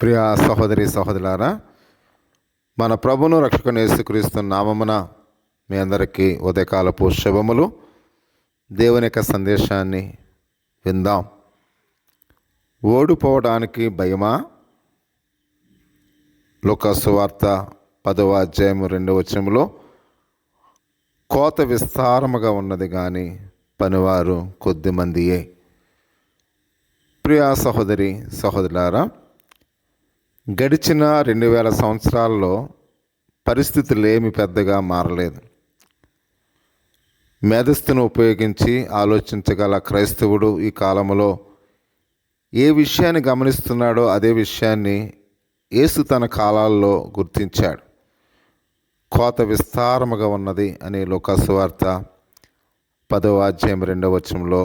ప్రియ సహోదరి సహోదరులారా, మన ప్రభును రక్షకుని యేసుక్రీస్తు నామమున మీ అందరికీ ఉదయకాలపు శుభములు. దేవుని యొక్క సందేశాన్ని విందాం. ఓడిపోవడానికి భయమా? లూకా సువార్త 10వ అధ్యాయము 2వ వచనములో, కోత విస్తారముగా ఉన్నది కానీ పనివారు కొద్దిమందియే. ప్రియ సహోదరి సహోదరులారా, గడిచిన 2000 సంవత్సరాల్లో పరిస్థితులు ఏమి పెద్దగా మారలేదు. మేధస్సును ఉపయోగించి ఆలోచించగల క్రైస్తవుడు ఈ కాలంలో ఏ విషయాన్ని గమనిస్తున్నాడో అదే విషయాన్ని యేసు తన కాలాల్లో గుర్తించాడు. కోత విస్తారముగా ఉన్నది అని లూకా సువార్త 10వ అధ్యాయం 2వ వచనంలో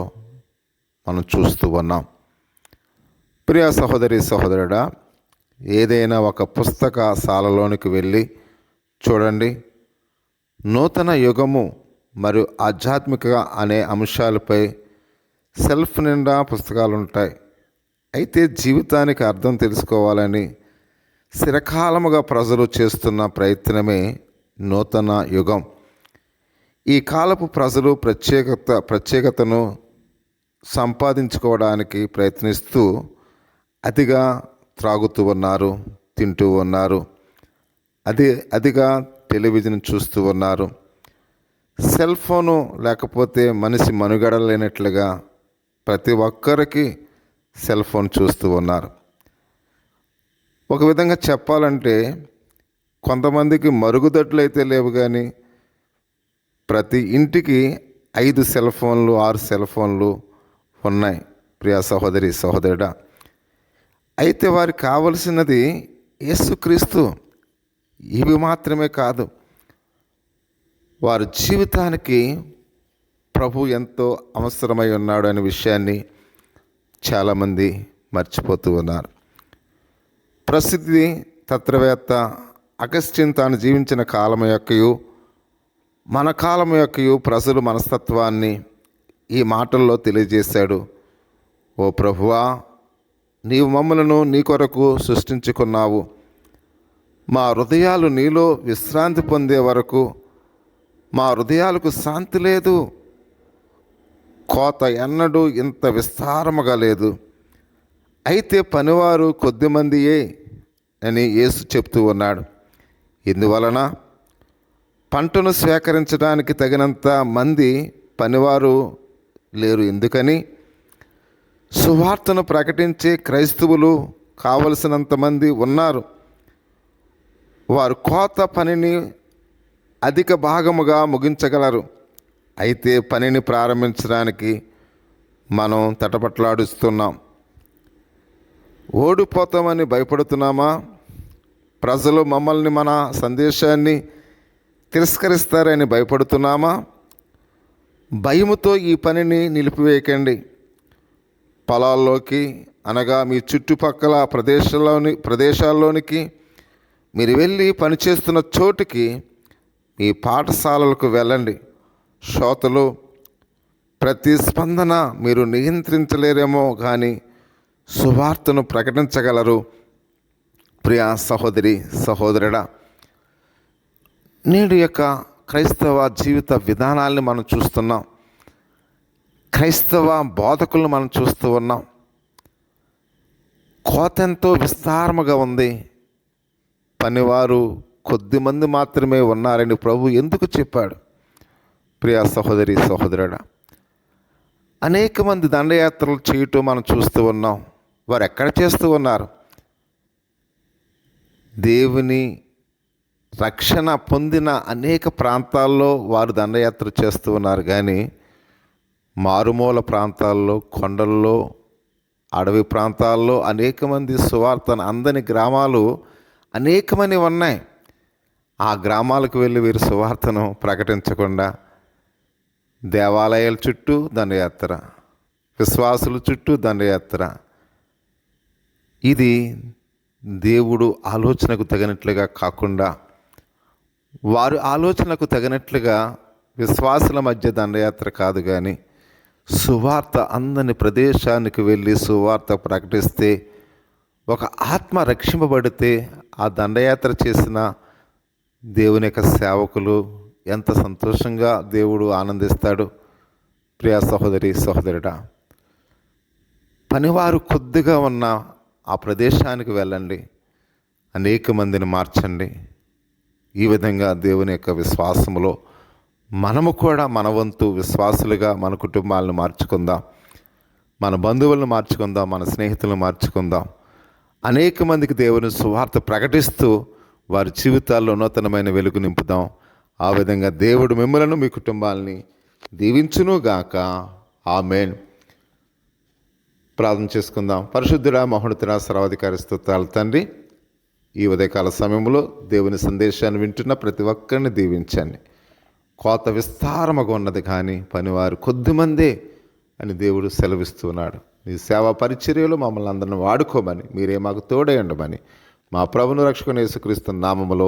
మనం చూస్తూ ఉన్నాం. ప్రియ సహోదరి సహోదరుడా, ఏదైనా ఒక పుస్తకశాలలోనికి వెళ్ళి చూడండి. నూతన యుగము మరియు ఆధ్యాత్మిక అనే అంశాలపై సెల్ఫ్ నిండా పుస్తకాలు ఉంటాయి. అయితే జీవితానికి అర్థం తెలుసుకోవాలని చిరకాలముగా ప్రజలు చేస్తున్న ప్రయత్నమే నూతన యుగం. ఈ కాలపు ప్రజలు ప్రత్యేకతను సంపాదించుకోవడానికి ప్రయత్నిస్తూ అతిగా త్రాగుతూ ఉన్నారు, తింటూ ఉన్నారు, అదిగా టెలివిజన్ చూస్తూ ఉన్నారు. సెల్ ఫోను లేకపోతే మనిషి మనుగడ లేనట్లుగా ప్రతి ఒక్కరికి సెల్ ఫోన్ చూస్తూ ఉన్నారు. ఒక విధంగా చెప్పాలంటే కొంతమందికి మరుగుదొడ్లు అయితే లేవు, కానీ ప్రతి ఇంటికి 5 సెల్ ఫోన్లు 6 సెల్ ఫోన్లు ఉన్నాయి. ప్రియ సహోదరి సహోదరుడా, అయితే వారికి కావలసినది యేసుక్రీస్తు. ఇవి మాత్రమే కాదు, వారి జీవితానికి ప్రభు ఎంతో అవసరమై ఉన్నాడు అనే విషయాన్ని చాలామంది మర్చిపోతూ ఉన్నారు. ప్రసిద్ధి తత్వవేత్త అగస్టిన్ తాను జీవించిన కాలం యొక్కయు మన కాలం యొక్కయు ప్రజలు మనస్తత్వాన్ని ఈ మాటల్లో తెలియజేశాడు. ఓ ప్రభువా, నీవు మమ్మలను నీ కొరకు సృష్టించుకున్నావు. మా హృదయాలు నీలో విశ్రాంతి పొందే వరకు మా హృదయాలకు శాంతి లేదు. కోత ఎన్నడూ ఇంత విస్తారముగా లేదు. అయితే పనివారు కొద్దిమందియే అని యేసు చెప్తూ ఉన్నాడు. ఇందువలన పంటను సేకరించడానికి తగినంత మంది పనివారు లేరు. ఎందుకని? సువార్తను ప్రకటించే క్రైస్తవులు కావలసినంతమంది ఉన్నారు. వారు కోత పనిని అధిక భాగముగా ముగించగలరు. అయితే పనిని ప్రారంభించడానికి మనం తటపట్లాడుస్తున్నాం. ఓడిపోతామని భయపడుతున్నామా? ప్రజలు మమ్మల్ని మన సందేశాన్ని తిరస్కరిస్తారని భయపడుతున్నామా? భయముతో ఈ పనిని నిలిపివేయకండి. పొలాల్లోకి అనగా మీ చుట్టుపక్కల ప్రదేశాల్లోనికి మీరు వెళ్ళి పనిచేస్తున్న చోటుకి, మీ పాఠశాలలకు వెళ్ళండి. శ్రోతలు ప్రతిస్పందన మీరు నియంత్రించలేరేమో కానీ సువార్తను ప్రకటించగలరు. ప్రియ సహోదరి సహోదరుడా, నేడు యొక్క క్రైస్తవ జీవిత విధానాల్ని మనం చూస్తున్నాం. క్రైస్తవ బోధకులను మనం చూస్తూ ఉన్నాం. కోత ఎంతో విస్తారముగా ఉంది, పనివారు కొద్దిమంది మాత్రమే ఉన్నారని ప్రభు ఎందుకు చెప్పాడు? ప్రియ సహోదరి సహోదరుడా, అనేక మంది దండయాత్రలు చేయటం మనం చూస్తూ ఉన్నాం. వారు ఎక్కడ చేస్తూ ఉన్నారు? దేవుని రక్షణ పొందిన అనేక ప్రాంతాల్లో వారు దండయాత్ర చేస్తూ ఉన్నారు. కానీ మారుమూల ప్రాంతాల్లో, కొండల్లో, అడవి ప్రాంతాల్లో అనేక మంది సువార్తను అందని గ్రామాలు అనేకమని ఉన్నాయి. ఆ గ్రామాలకు వెళ్ళి వీరు సువార్తను ప్రకటించకుండా దేవాలయాల చుట్టూ దండయాత్ర, విశ్వాసుల చుట్టూ దండయాత్ర. ఇది దేవుడు ఆలోచనకు తగినట్లుగా కాకుండా వారి ఆలోచనకు తగినట్లుగా విశ్వాసుల మధ్య దండయాత్ర కాదు, కానీ సువార్త అందని ప్రదేశానికి వెళ్ళి సువార్త ప్రకటిస్తే ఒక ఆత్మ రక్షింపబడితే ఆ దండయాత్ర చేసిన దేవుని యొక్క సేవకులు ఎంత సంతోషంగా దేవుడు ఆనందిస్తాడు. ప్రియ సహోదరి సహోదరుడా, పనివారు కొద్దిగా ఉన్న ఆ ప్రదేశానికి వెళ్ళండి, అనేక మందిని మార్చండి. ఈ విధంగా దేవుని యొక్క విశ్వాసములో మనము కూడా మన వంతు విశ్వాసులుగా మన కుటుంబాలను మార్చుకుందాం, మన బంధువులను మార్చుకుందాం, మన స్నేహితులను మార్చుకుందాం. అనేక మందికి దేవుని సువార్త ప్రకటిస్తూ వారి జీవితాల్లో నూతనమైన వెలుగు నింపుదాం. ఆ విధంగా దేవుడు మిమ్మలను మీ కుటుంబాలని దీవించునుగాక. ఆమేన్. ప్రార్థన చేసుకుందాం. పరిశుద్ధుడా మహోన్నతుడా సర్వాధికారి స్తోత్రాలు తండ్రి, ఈ ఉదయకాల సమయంలో దేవుని సందేశాన్ని వింటున్న ప్రతి ఒక్కరిని దీవించండి. కోత విస్తారముగా ఉన్నది కానీ పనివారు కొద్దిమందే అని దేవుడు సెలవిస్తున్నాడు. మీ సేవా పరిచర్యలో మమ్మల్ని అందరిని వాడుకోమని, మీరే మాకు తోడై ఉండమని మా ప్రభువును రక్షకుని యేసుక్రీస్తు నామములో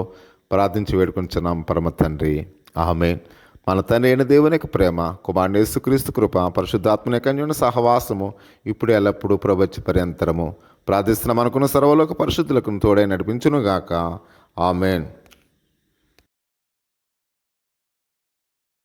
ప్రార్థించి వేడుకొంచున్నాం పరమ తండ్రి. ఆమేన్. మన తండ్రి అయిన దేవుని యొక్క ప్రేమ, కుమారుని యేసుక్రీస్తు కృప, పరిశుద్ధాత్మని యొక్క అన్యోన్య సహవాసము ఇప్పుడు ఎల్లప్పుడూ ప్రభు పర్యంతరము ప్రార్థిస్తున్నాం అనుకున్న సర్వలోక పరిశుద్ధులకు తోడై నడిపించునుగాక. ఆమేన్.